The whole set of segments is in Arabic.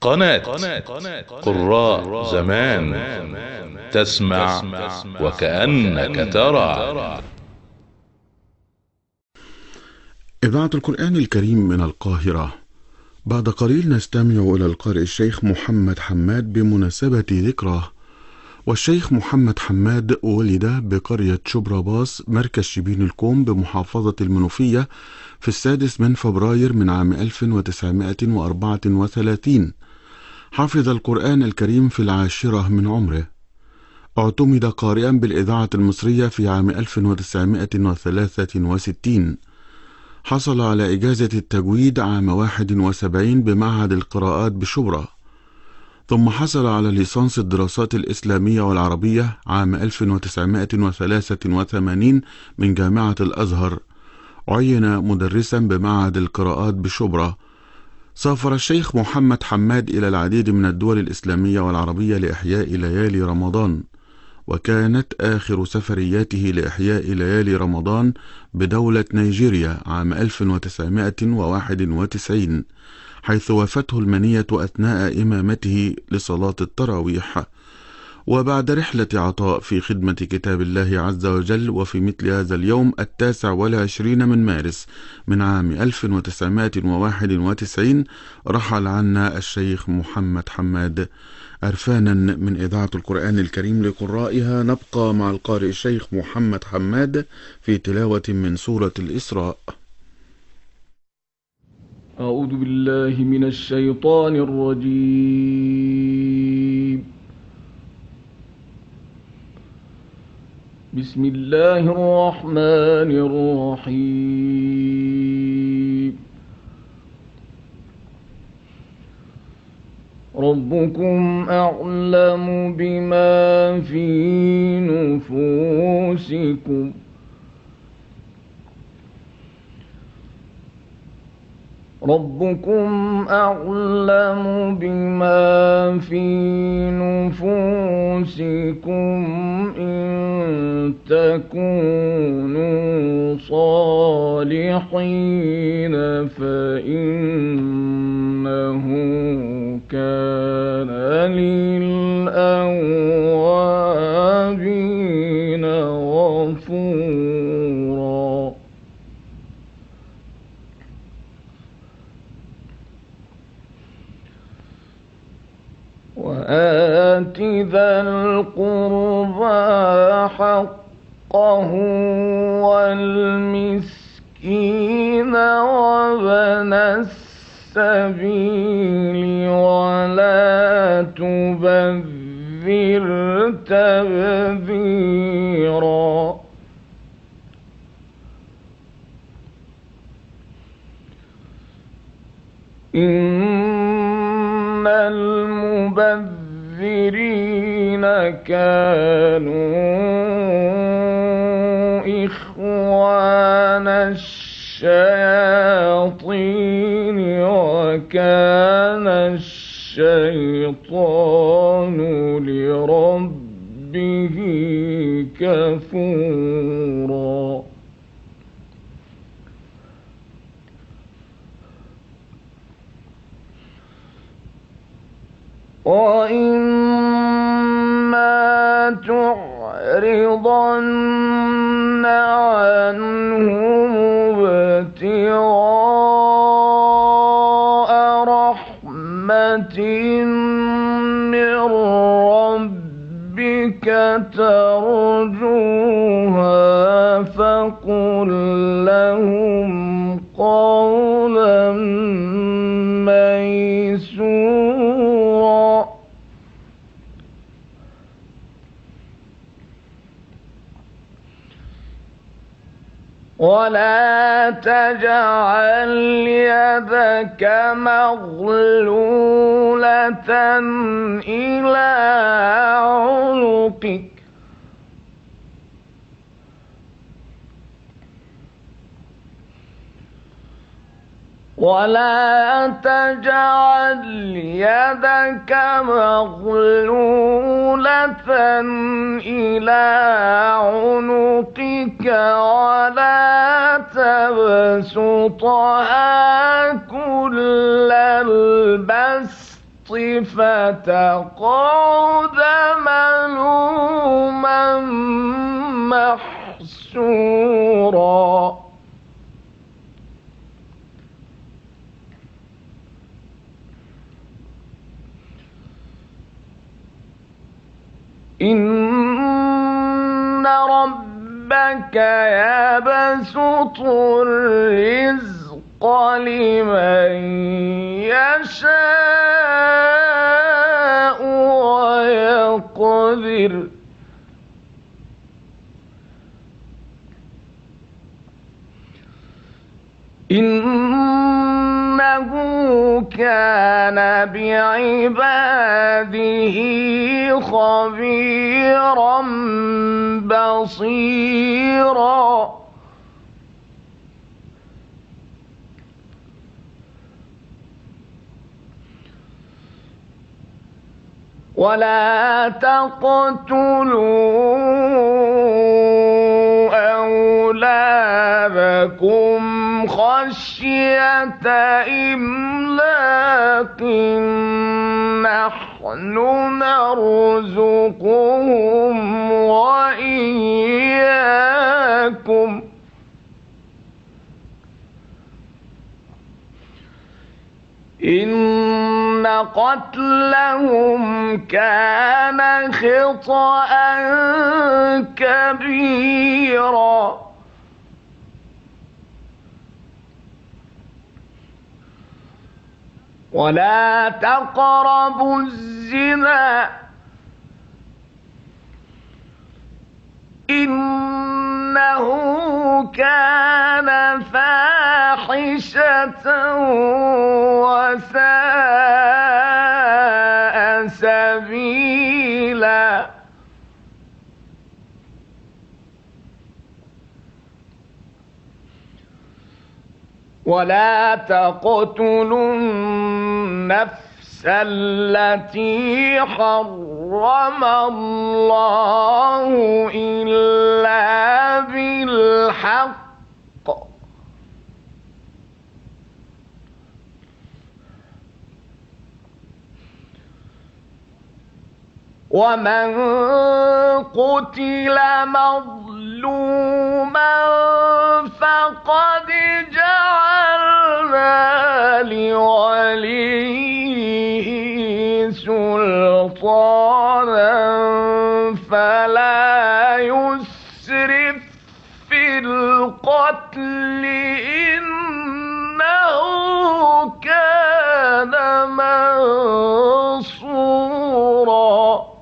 قناة قراء زمان، تسمع وكأنك ترى. إذاعة القرآن الكريم من القاهرة. بعد قليل نستمع إلى القارئ الشيخ محمد حماد بمناسبة ذكراه. والشيخ محمد حماد ولد بقرية شبرا-باص مركز شبين الكوم بمحافظة المنوفية في 6 فبراير من عام 1934. حفظ القرآن الكريم في 10 من عمره. اعتمد قارئا بالإذاعة المصرية في عام 1963. حصل على إجازة التجويد عام 71 بمعهد القراءات بشبرا، ثم حصل على ليسانس الدراسات الإسلامية والعربية عام 1983 من جامعة الأزهر. عين مدرسا بمعهد القراءات بشبرا. سافر الشيخ محمد حماد إلى العديد من الدول الإسلامية والعربية لإحياء ليالي رمضان، وكانت آخر سفرياته لإحياء ليالي رمضان بدولة نيجيريا عام 1991، حيث وافته المنية أثناء إمامته لصلاة التراويح. وبعد رحلة عطاء في خدمة كتاب الله عز وجل، وفي مثل هذا اليوم 29 من مارس من عام 1991 رحل عنا الشيخ محمد حماد. عرفانا من إذاعة القرآن الكريم لقرائها، نبقى مع القارئ الشيخ محمد حماد في تلاوة من سورة الإسراء. أعوذ بالله من الشيطان الرجيم. بسم الله الرحمن الرحيم. ربكم أعلم بما في نفوسكم ربكم أعلم بما في نفوسكم إن تكونوا صالحين فإنه كان للأوابين غفورا. وآت ذا القربى حقه والمسكين وابن السبيل ولا تبذر تبذيرا. إن المبذرين كانوا إخوان الشياطين وكان الشيطان لربه كفورا. وإما تعرضن عنهم ابتغاء رحمة من ربك ترجوها فقل لهم قولا ميسورا. ولا تجعل يدك مغلولة إلى عنقك ولا تجعل يدك مغلولة إلى عنقك ولا تبسطها كل البسط فتقعد ملوما محسورا إن ربك يبسط الرزق لمن يشاء ويقدر إنه كان بعباده خبيرا بصيرا ولا تقتلوا أولادكم خشية إملاق نحن نرزقهم وإياكم إن قتلهم كان خطأ كبيرا ولا تقربوا الزنا إنه كان فاحشة وساء سبيلا ولا تقتلوا النفس التي حرم الله إلا بالحق ومن قتل مظلوما فقد جعلنا لوليه سلطانا فلا يسرف في القتل إنه كان منصورا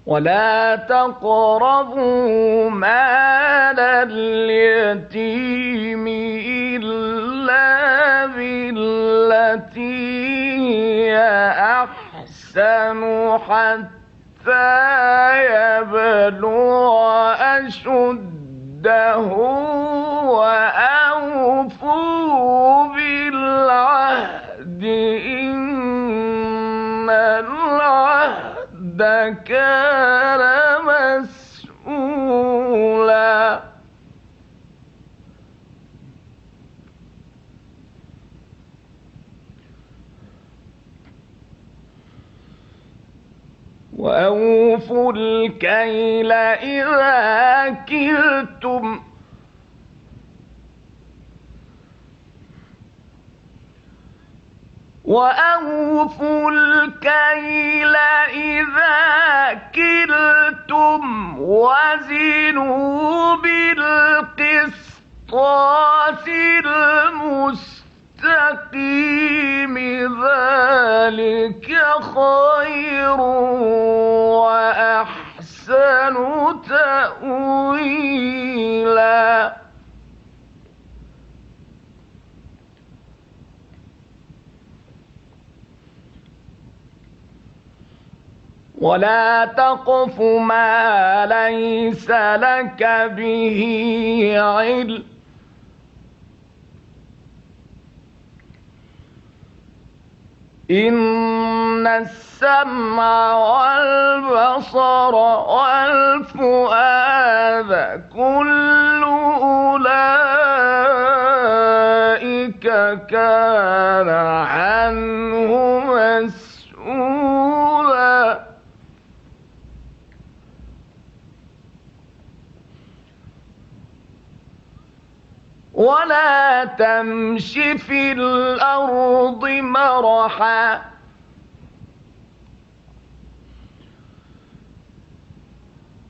ولا تقربوا مال اليتيم إلا بالتي هي أحسن حتى يبلغ أشده وأوفوا بالعهد إن العهد كان مسؤولا وأوفوا الكيل إذا كلتم وأوفوا الكيل إذا كلتم وزنوا بالقسطاس المستقيم ذلك خير وأحسن تأويلا ولا تقف ما ليس لك به علم إن السمع والبصر والفؤاد كل أولئك كان عنه مسؤولا ولا تمش في الأرض مرحا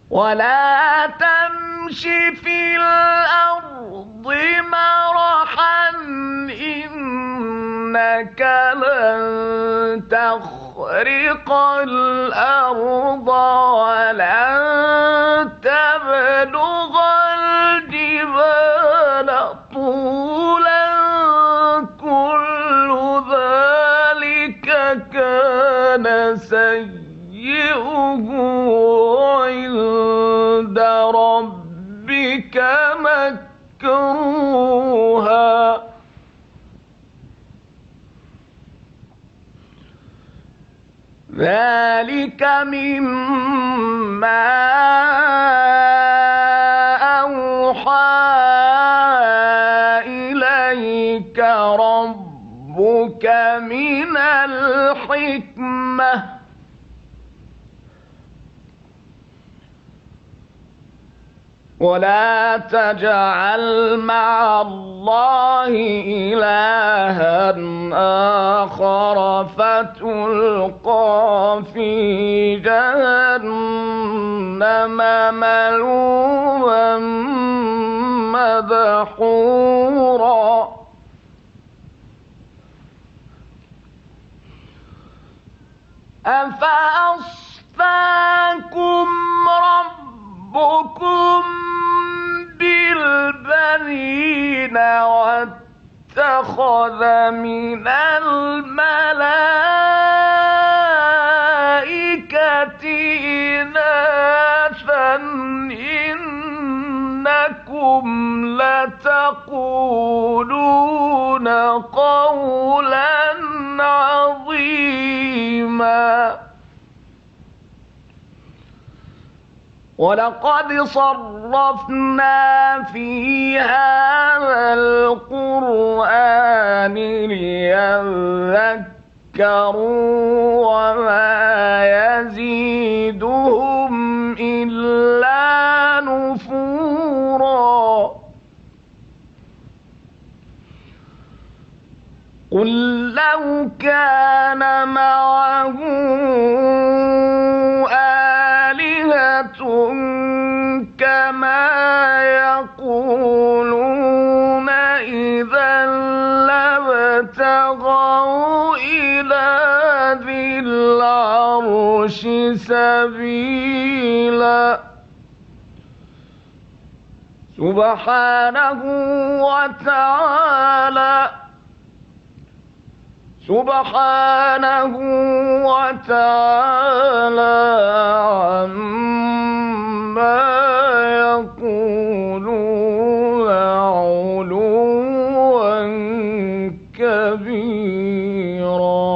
ولا تمش في الأرض مرحا إنك لن تخرق الأرض ولن تبلغ الجبال طولا كل ذلك كان سيئه عند ربك مكروها ذلك مما أوحى إليك ربك من الحكمة ولا تجعل مع الله إلها آخر فتلقى في جهنم ملوما مدحورا أفأصفاكم ربكم بالبنين واتخذ من الملائكة إناثا إنكم لتقولون قولا عظيما ولقد صرفنا في هذا القرآن ليذكروا وما يزيدهم إلا نفورا قل لو كان معه آلهة كما يقولون إذا لابتغوا إلى ذي العرش سبيلا سبحانه وتعالى عما يقولون علوا كبيرا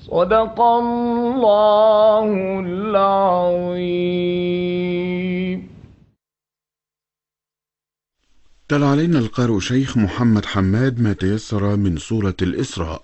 صدق الله العظيم. تلا علينا القارئ شيخ محمد حماد ما تيسر من سورة الإسراء.